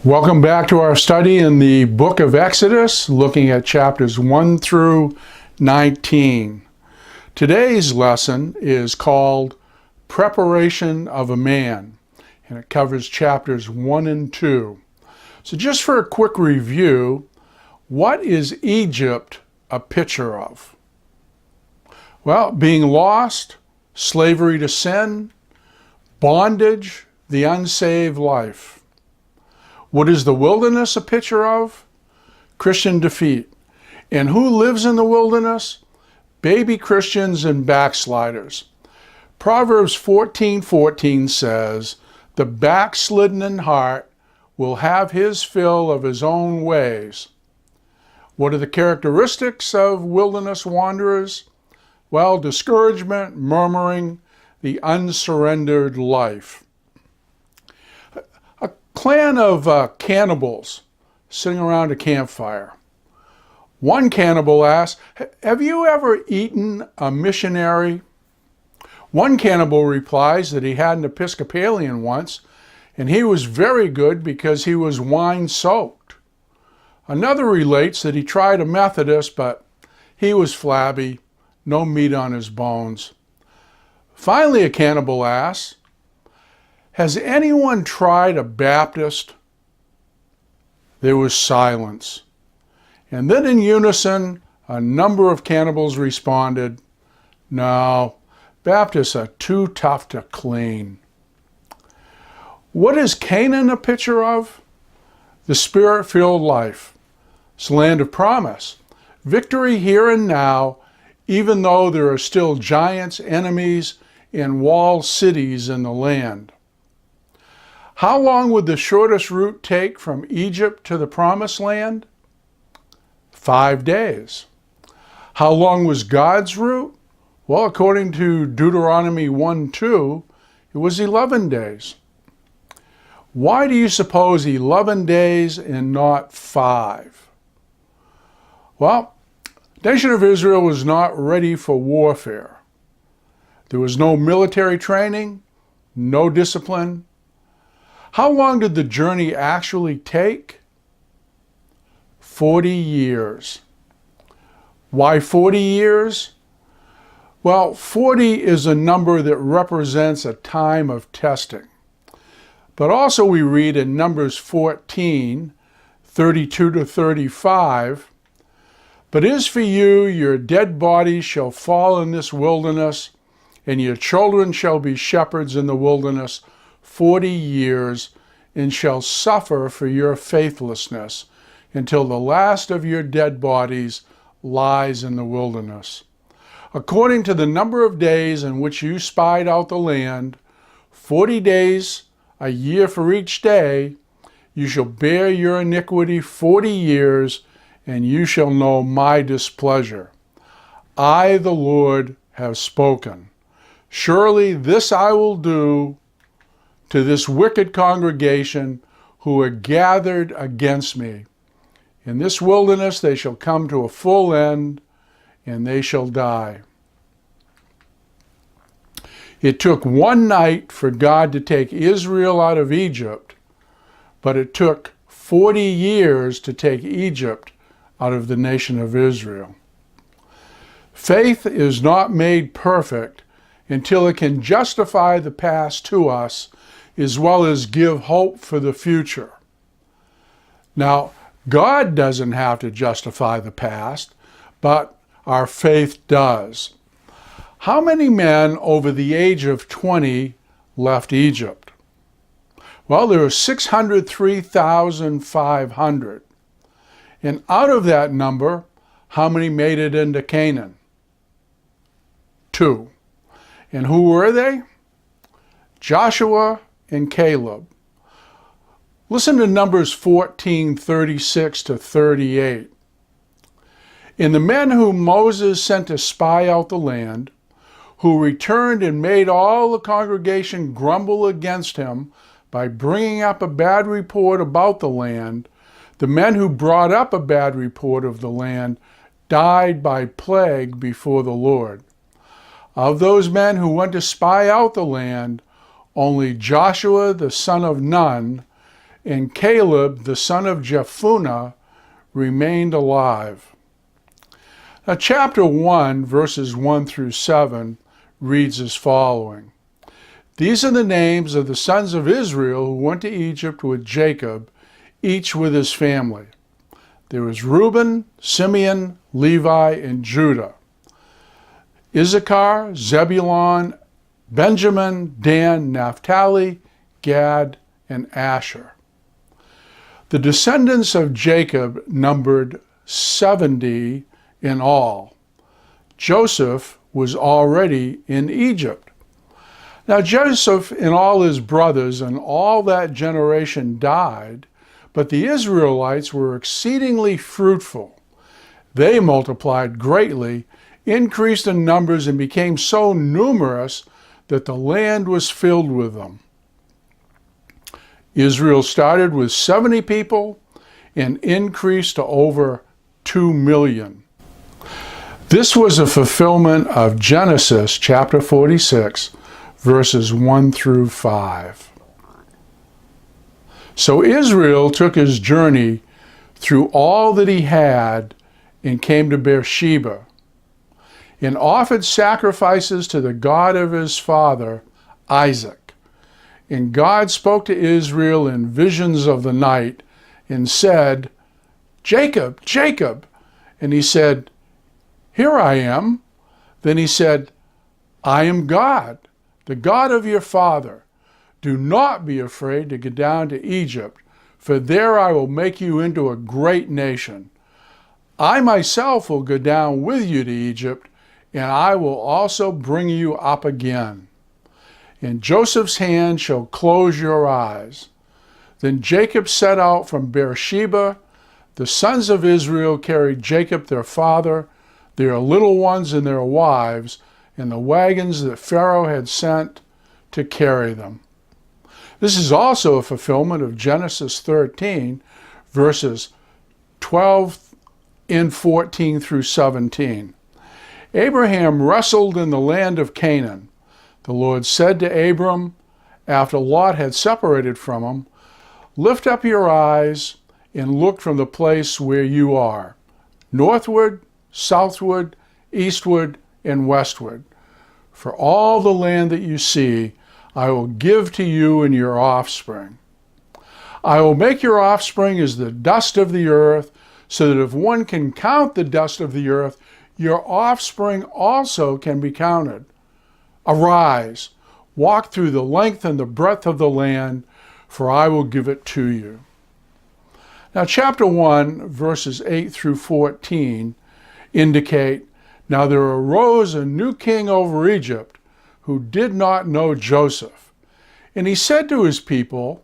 Welcome back to our study in the book of Exodus, looking at chapters 1 through 19. Today's lesson is called Preparation of a Man, and it covers chapters 1 and 2. So just for a quick review, what is Egypt a picture of? Well, being lost, slavery to sin, bondage, the unsaved life. What is the wilderness a picture of? Christian defeat. And who lives in the wilderness? Baby Christians and backsliders. Proverbs 14:14 says, "The backslidden in heart will have his fill of his own ways." What are the characteristics of wilderness wanderers? Well, discouragement, murmuring, the unsurrendered life. Clan of cannibals sitting around a campfire. One cannibal asks, "Have you ever eaten a missionary?" One cannibal replies that he had an Episcopalian once, and he was very good because he was wine-soaked. Another relates that he tried a Methodist, but he was flabby, no meat on his bones. Finally, a cannibal asks, "Has anyone tried a Baptist?" There was silence. And then in unison, a number of cannibals responded, "No, Baptists are too tough to clean." What is Canaan a picture of? The Spirit-filled life. It's a land of promise. Victory here and now, even though there are still giants, enemies, and walled cities in the land. How long would the shortest route take from Egypt to the Promised Land? 5 days. How long was God's route? Well, according to Deuteronomy 1:2, it was 11 days. Why do you suppose 11 days and not 5? Well, the nation of Israel was not ready for warfare. There was no military training, no discipline. How long did the journey actually take? 40 years. Why 40 years? Well, 40 is a number that represents a time of testing. But also we read in Numbers 14, 32 to 35, "But as for you, your dead bodies shall fall in this wilderness, and your children shall be shepherds in the wilderness 40 years, and shall suffer for your faithlessness until the last of your dead bodies lies in the wilderness. According to the number of days in which you spied out the land, 40 days, a year for each day, you shall bear your iniquity 40 years, and you shall know my displeasure. I, the Lord, have spoken. Surely this I will do to this wicked congregation who are gathered against me. In this wilderness they shall come to a full end, and they shall die." It took one night for God to take Israel out of Egypt, but it took 40 years to take Egypt out of the nation of Israel. Faith is not made perfect until it can justify the past to us, as well as give hope for the future. Now, God doesn't have to justify the past, but our faith does. How many men over the age of 20 left Egypt? Well, there were 603,500. And out of that number, how many made it into Canaan? 2. And who were they? Joshua and Caleb. Listen to Numbers 14:36 to 38. "And the men whom Moses sent to spy out the land, who returned and made all the congregation grumble against him by bringing up a bad report about the land, the men who brought up a bad report of the land died by plague before the Lord. Of those men who went to spy out the land, only Joshua the son of Nun and Caleb, the son of Jephunneh, remained alive. Now, chapter 1, verses 1 through 7 reads as following. These are the names of the sons of Israel who went to Egypt with Jacob, each with his family. There was Reuben, Simeon, Levi, and Judah. Issachar, Zebulun, Benjamin, Dan, Naphtali, Gad, and Asher. The descendants of Jacob numbered 70 in all. Joseph was already in Egypt. Now Joseph and all his brothers and all that generation died, but the Israelites were exceedingly fruitful. They multiplied greatly, increased in numbers, and became so numerous that the land was filled with them. Israel started with 70 people and increased to over 2 million. This was a fulfillment of Genesis chapter 46, verses 1 through 5. So Israel took his journey through all that he had and came to Beersheba and offered sacrifices to the God of his father, Isaac. And God spoke to Israel in visions of the night and said, Jacob, Jacob. And he said, Here I am. Then he said, I am God, the God of your father. Do not be afraid to go down to Egypt, for there I will make you into a great nation. I myself will go down with you to Egypt, and I will also bring you up again. And Joseph's hand shall close your eyes. Then Jacob set out from Beersheba. The sons of Israel carried Jacob their father, their little ones and their wives, in the wagons that Pharaoh had sent to carry them. This is also a fulfillment of Genesis 13, verses 12 and 14 through 17. Abraham wrestled in the land of Canaan. The Lord said to Abram, after Lot had separated from him, Lift up your eyes and look from the place where you are, northward, southward, eastward, and westward. For all the land that you see, I will give to you and your offspring. I will make your offspring as the dust of the earth, so that if one can count the dust of the earth, your offspring also can be counted. Arise, walk through the length and the breadth of the land, for I will give it to you. Now, chapter 1, verses 8 through 14 indicate, Now there arose a new king over Egypt, who did not know Joseph. And he said to his people,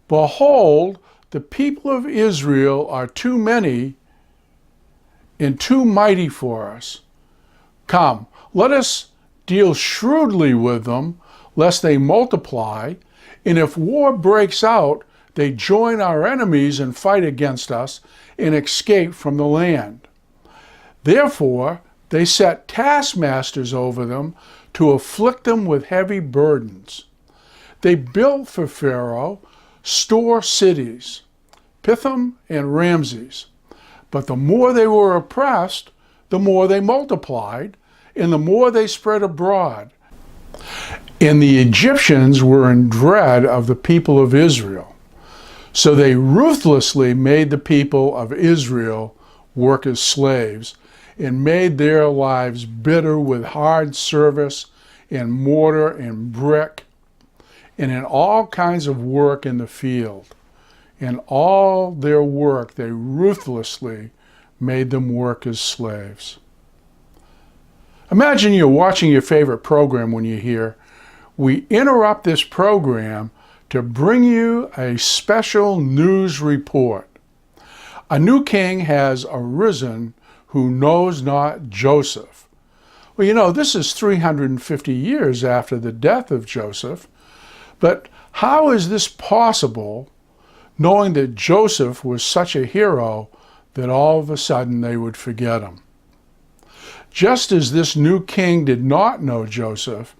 Behold, the people of Israel are too many and too mighty for us. Come, let us deal shrewdly with them, lest they multiply, and if war breaks out, they join our enemies and fight against us and escape from the land. Therefore, they set taskmasters over them to afflict them with heavy burdens. They built for Pharaoh store cities, Pithom and Ramses. But the more they were oppressed, the more they multiplied, and the more they spread abroad. And the Egyptians were in dread of the people of Israel. So they ruthlessly made the people of Israel work as slaves, and made their lives bitter with hard service in mortar and brick, and in all kinds of work in the field. In all their work, they ruthlessly made them work as slaves. Imagine you're watching your favorite program when you hear, we interrupt this program to bring you a special news report. A new king has arisen who knows not Joseph. Well, you know, this is 350 years after the death of Joseph, but how is this possible, knowing that Joseph was such a hero that all of a sudden they would forget him? Just as this new king did not know Joseph,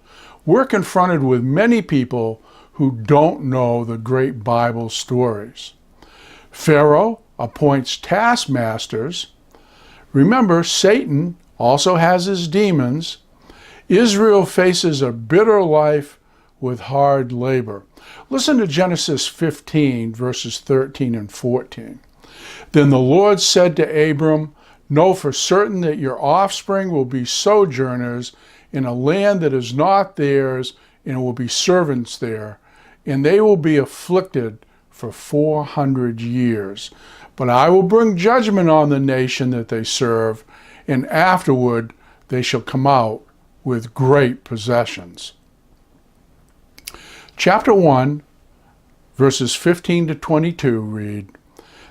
we're confronted with many people who don't know the great Bible stories. Pharaoh appoints taskmasters. Remember, Satan also has his demons. Israel faces a bitter life with hard labor. Listen to Genesis 15, verses 13 and 14. Then the Lord said to Abram, "Know for certain that your offspring will be sojourners in a land that is not theirs, and will be servants there, and they will be afflicted for 400 years. But I will bring judgment on the nation that they serve, and afterward they shall come out with great possessions." Chapter 1, verses 15 to 22 read,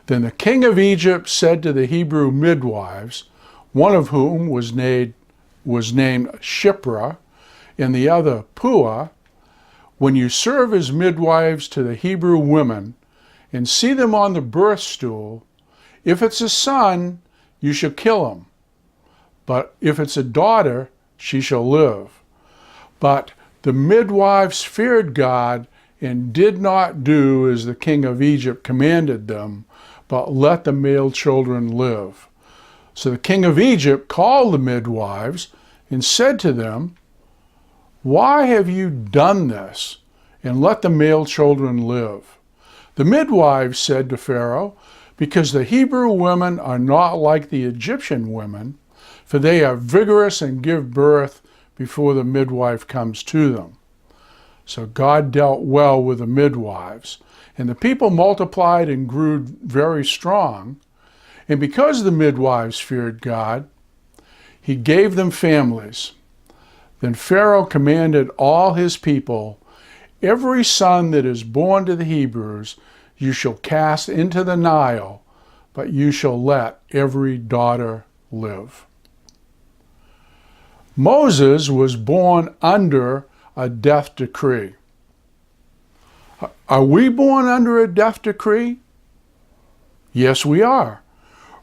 "Then the king of Egypt said to the Hebrew midwives, one of whom was named Shiphrah, and the other Puah, when you serve as midwives to the Hebrew women, and see them on the birth stool, if it's a son, you shall kill him. But if it's a daughter, she shall live. But the midwives feared God and did not do as the king of Egypt commanded them, but let the male children live. So the king of Egypt called the midwives and said to them, 'Why have you done this, and let the male children live?' The midwives said to Pharaoh, 'Because the Hebrew women are not like the Egyptian women, for they are vigorous and give birth before the midwife comes to them.' So God dealt well with the midwives, and the people multiplied and grew very strong. And because the midwives feared God, he gave them families. Then Pharaoh commanded all his people, 'Every son that is born to the Hebrews you shall cast into the Nile, but you shall let every daughter live.'" Moses was born under a death decree. Are we born under a death decree? Yes, we are.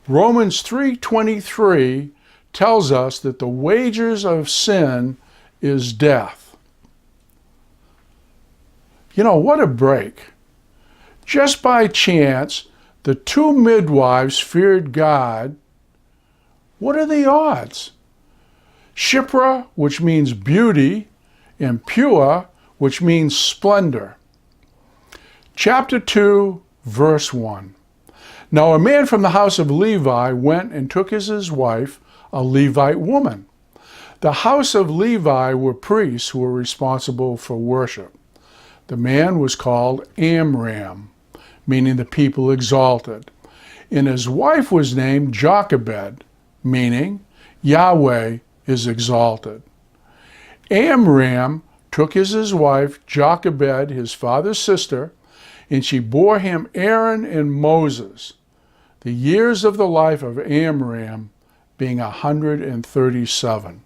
Romans 3:23 tells us that the wages of sin is death. You know, what a break. Just by chance, the two midwives feared God. What are the odds? Shiphrah, which means beauty, and Puah, which means splendor. Chapter 2, verse 1. Now a man from the house of Levi went and took as his wife a Levite woman. The house of Levi were priests who were responsible for worship. The man was called Amram, meaning the people exalted. And his wife was named Jochebed, meaning Yahweh is exalted. Amram took as his wife Jochebed, his father's sister, and she bore him Aaron and Moses, the years of the life of Amram being 137.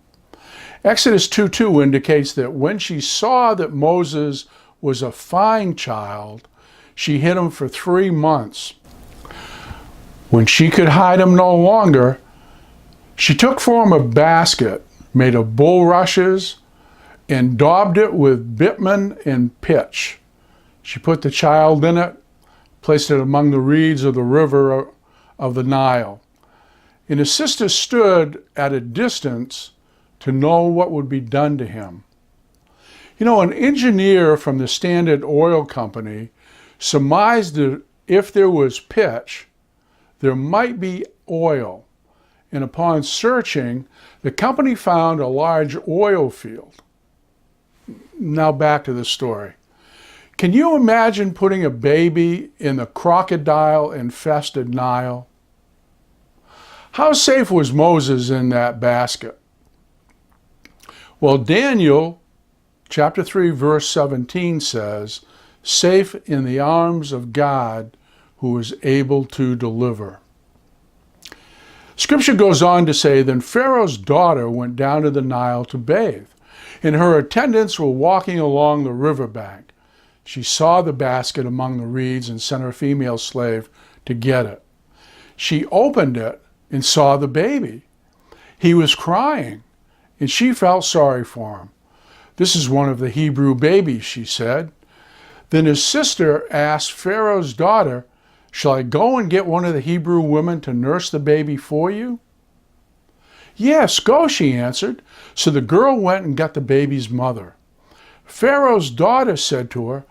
Exodus 2:2 indicates that when she saw that Moses was a fine child, she hid him for 3 months. When she could hide him no longer, she took for him a basket made of bulrushes and daubed it with bitumen and pitch. She put the child in it, placed it among the reeds of the river of the Nile. And his sister stood at a distance to know what would be done to him. You know, an engineer from the Standard Oil Company surmised that if there was pitch, there might be oil. And upon searching, the company found a large oil field. Now back to the story. Can you imagine putting a baby in the crocodile-infested Nile? How safe was Moses in that basket? Well, Daniel chapter 3, verse 17 says, "Safe in the arms of God who is able to deliver." Scripture goes on to say, "Then Pharaoh's daughter went down to the Nile to bathe, and her attendants were walking along the riverbank. She saw the basket among the reeds and sent her female slave to get it. She opened it and saw the baby. He was crying, and she felt sorry for him. 'This is one of the Hebrew babies,' she said. Then his sister asked Pharaoh's daughter, "Shall I go and get one of the Hebrew women to nurse the baby for you?" "Yes, go," she answered. So the girl went and got the baby's mother. Pharaoh's daughter said to her,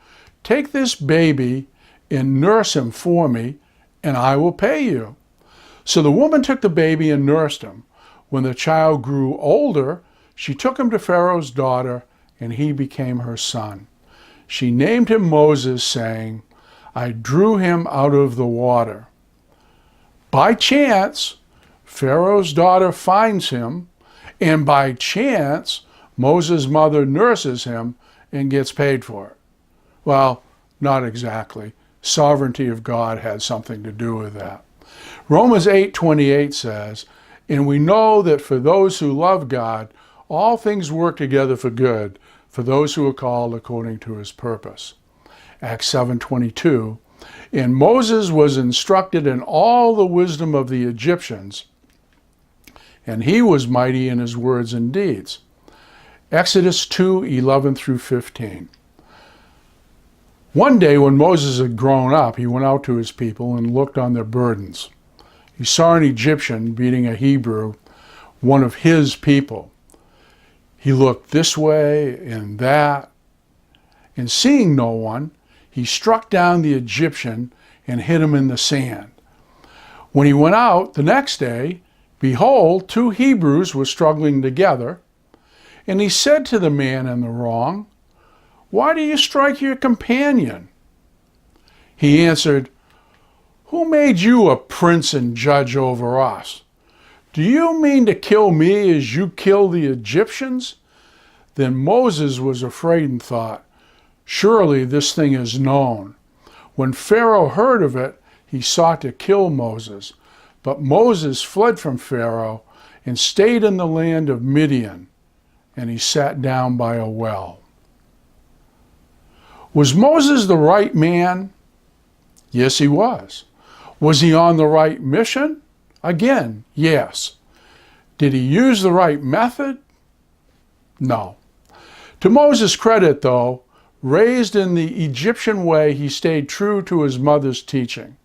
"Take this baby and nurse him for me, and I will pay you." So the woman took the baby and nursed him. When the child grew older, she took him to Pharaoh's daughter, and he became her son. She named him Moses, saying, "I drew him out of the water." By chance, Pharaoh's daughter finds him, and by chance, Moses' mother nurses him and gets paid for it. Well, not exactly. Sovereignty of God had something to do with that. Romans 8:28 says, "And we know that for those who love God, all things work together for good, for those who are called according to his purpose." Acts 7:22, "And Moses was instructed in all the wisdom of the Egyptians, and he was mighty in his words and deeds." Exodus 2:11 through 15. One day when Moses had grown up, he went out to his people and looked on their burdens. He saw an Egyptian beating a Hebrew, one of his people. He looked this way and that, and seeing no one, he struck down the Egyptian and hid him in the sand. When he went out the next day, behold, two Hebrews were struggling together, and he said to the man in the wrong, "Why do you strike your companion?" He answered, "Who made you a prince and judge over us? Do you mean to kill me as you kill the Egyptians?" Then Moses was afraid and thought, "Surely this thing is known." When Pharaoh heard of it, he sought to kill Moses. But Moses fled from Pharaoh and stayed in the land of Midian, and he sat down by a well. Was Moses the right man? Yes, he was. Was he on the right mission? Again, yes. Did he use the right method? No. To Moses' credit, though, raised in the Egyptian way, he stayed true to his mother's teaching.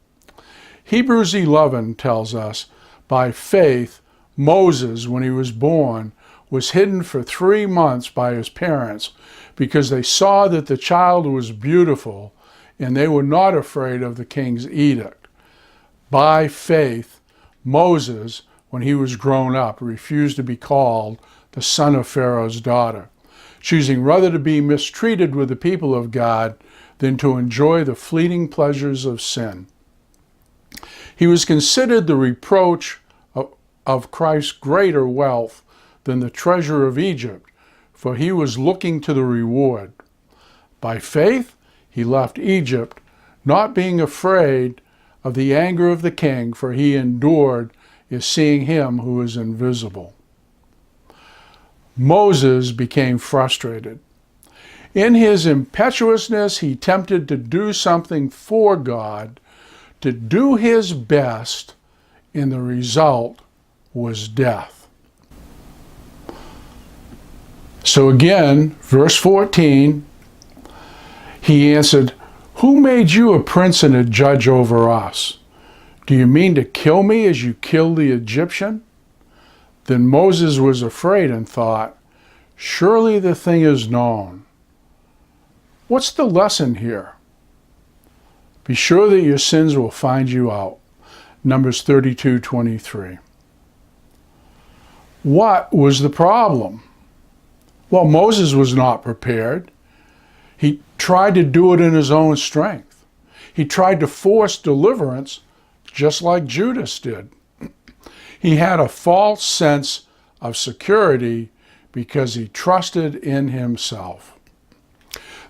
Hebrews 11 tells us, by faith, Moses, when he was born, was hidden for 3 months by his parents because they saw that the child was beautiful and they were not afraid of the king's edict. By faith, Moses, when he was grown up, refused to be called the son of Pharaoh's daughter, choosing rather to be mistreated with the people of God than to enjoy the fleeting pleasures of sin. He was considered the reproach of Christ's greater wealth than the treasure of Egypt, for he was looking to the reward. By faith, he left Egypt, not being afraid of the anger of the king, for he endured as seeing him who is invisible. Moses became frustrated. In his impetuousness, he attempted to do something for God, to do his best, and the result was death. So again, verse 14, he answered, "Who made you a prince and a judge over us? Do you mean to kill me as you killed the Egyptian?" Then Moses was afraid and thought, "Surely the thing is known." What's the lesson here? Be sure that your sins will find you out. Numbers 32:23. What was the problem? Well, Moses was not prepared. He tried to do it in his own strength. He tried to force deliverance just like Judas did. He had a false sense of security because he trusted in himself.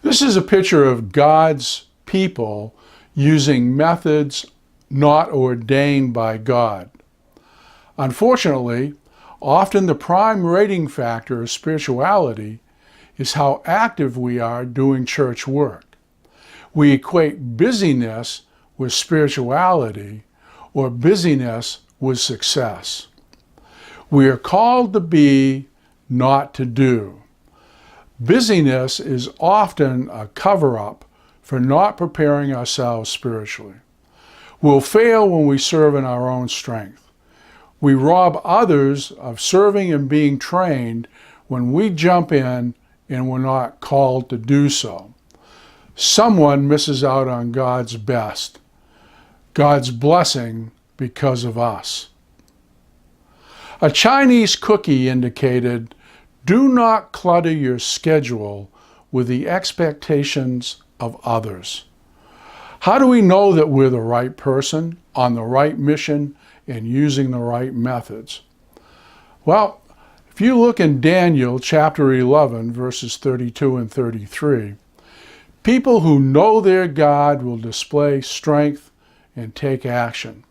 This is a picture of God's people using methods not ordained by God. Unfortunately, often the prime rating factor of spirituality is how active we are doing church work. We equate busyness with spirituality or busyness with success. We are called to be, not to do. Busyness is often a cover-up for not preparing ourselves spiritually. We'll fail when we serve in our own strength. We rob others of serving and being trained when we jump in and we're not called to do so. Someone misses out on God's best, God's blessing, because of us. A Chinese cookie indicated, "Do not clutter your schedule with the expectations of others." How do we know that we're the right person, on the right mission, and using the right methods? Well, if you look in Daniel chapter 11, verses 32 and 33, people who know their God will display strength and take action.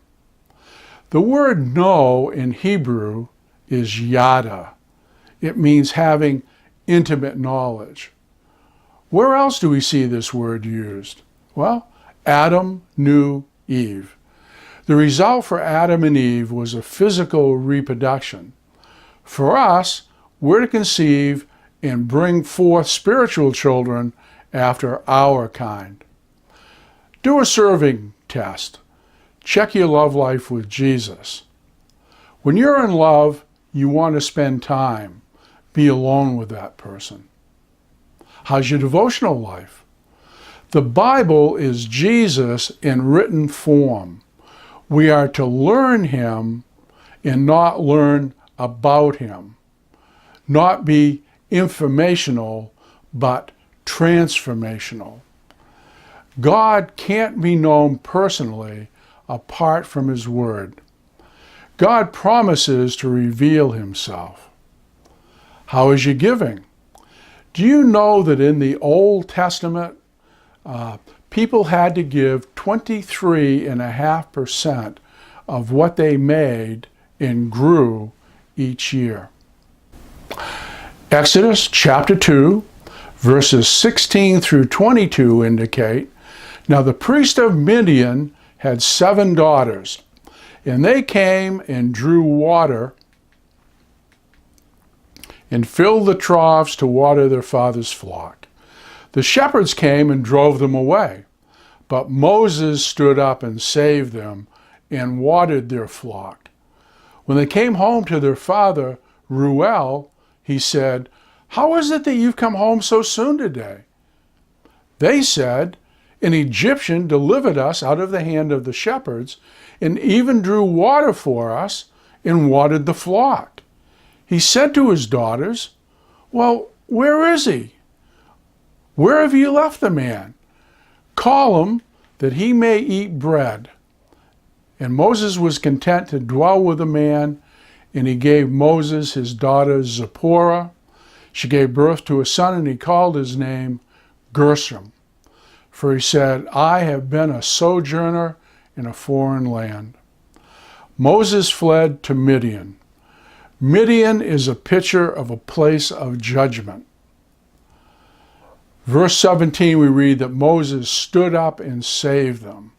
The word know in Hebrew is yada. It means having intimate knowledge. Where else do we see this word used? Well, Adam knew Eve. The result for Adam and Eve was a physical reproduction. For us, we're to conceive and bring forth spiritual children after our kind. Do a serving test. Check your love life with Jesus. When you're in love, you want to spend time, be alone with that person. How's your devotional life? The Bible is Jesus in written form. We are to learn him and not learn about him. Not be informational, but transformational. God can't be known personally apart from his word. God promises to reveal himself. How is your giving? Do you know that in the Old Testament, people had to give 23.5% of what they made and grew each year? Exodus chapter 2, verses 16 through 22 indicate, "Now the priest of Midian had 7 daughters, and they came and drew water and filled the troughs to water their father's flock. The shepherds came and drove them away, but Moses stood up and saved them and watered their flock. When they came home to their father, Reuel, he said, 'How is it that you've come home so soon today?' They said, 'An Egyptian delivered us out of the hand of the shepherds and even drew water for us and watered the flock.' He said to his daughters, 'Well, where is he? Where have you left the man? Call him that he may eat bread.' And Moses was content to dwell with the man, and he gave Moses his daughter Zipporah. She gave birth to a son, and he called his name Gershom. For he said, 'I have been a sojourner in a foreign land.' Moses fled to Midian. Midian is a picture of a place of judgment. Verse 17, we read that Moses stood up and saved them.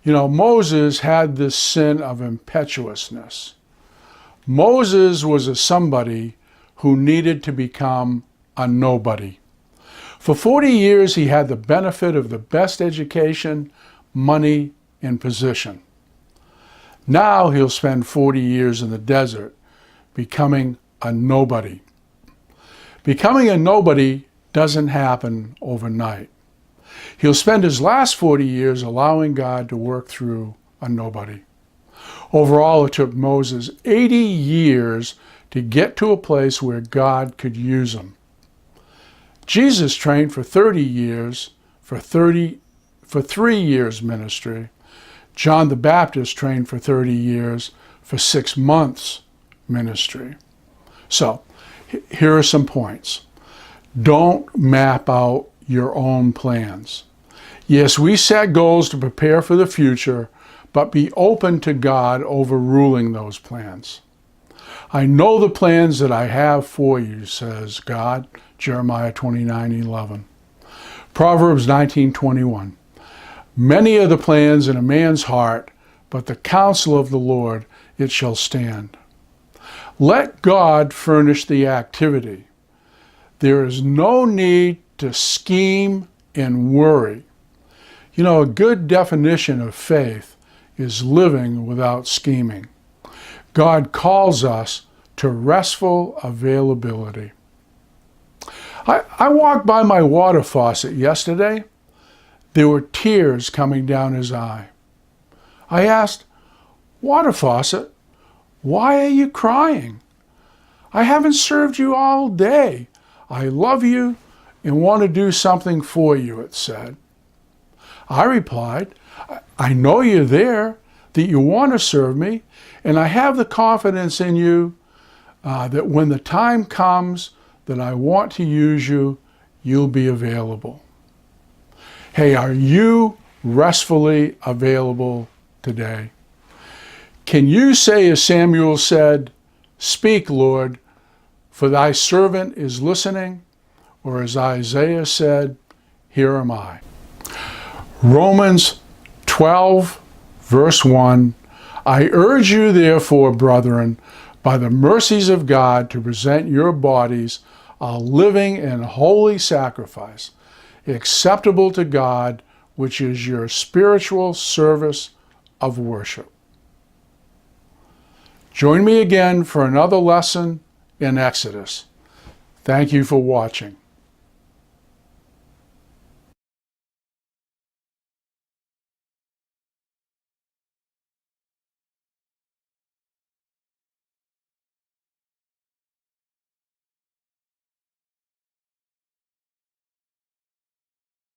You know, Moses had this sin of impetuousness. Moses was a somebody who needed to become a nobody. For 40 years, he had the benefit of the best education, money, and position. Now he'll spend 40 years in the desert becoming a nobody. Becoming a nobody doesn't happen overnight. He'll spend his last 40 years allowing God to work through a nobody. Overall, it took Moses 80 years to get to a place where God could use him. Jesus trained for 30 years, for 3 years ministry. John the Baptist trained for 30 years, for 6 months ministry. So, here are some points. Don't map out your own plans. Yes, we set goals to prepare for the future, but be open to God overruling those plans. I know the plans that I have for you, says God, Jeremiah 29:11. Proverbs 19:21. Many are the plans in a man's heart, but the counsel of the Lord, it shall stand. Let God furnish the activity. There is no need to scheme and worry. You know, a good definition of faith is living without scheming. God calls us to restful availability. I walked by my water faucet yesterday. There were tears coming down his eye. I asked, "Water faucet, why are you crying? I haven't served you all day. I love you and want to do something for you," it said. I replied, "I know you're there, that you want to serve me, and I have the confidence in you that when the time comes that I want to use you, you'll be available." Hey, are you restfully available today? Can you say, as Samuel said, "Speak, Lord, for thy servant is listening," or as Isaiah said, "Here am I"? Romans 12, verse 1, "I urge you therefore, brethren, by the mercies of God, to present your bodies a living and holy sacrifice, acceptable to God, which is your spiritual service of worship." Join me again for another lesson in Exodus. Thank you for watching.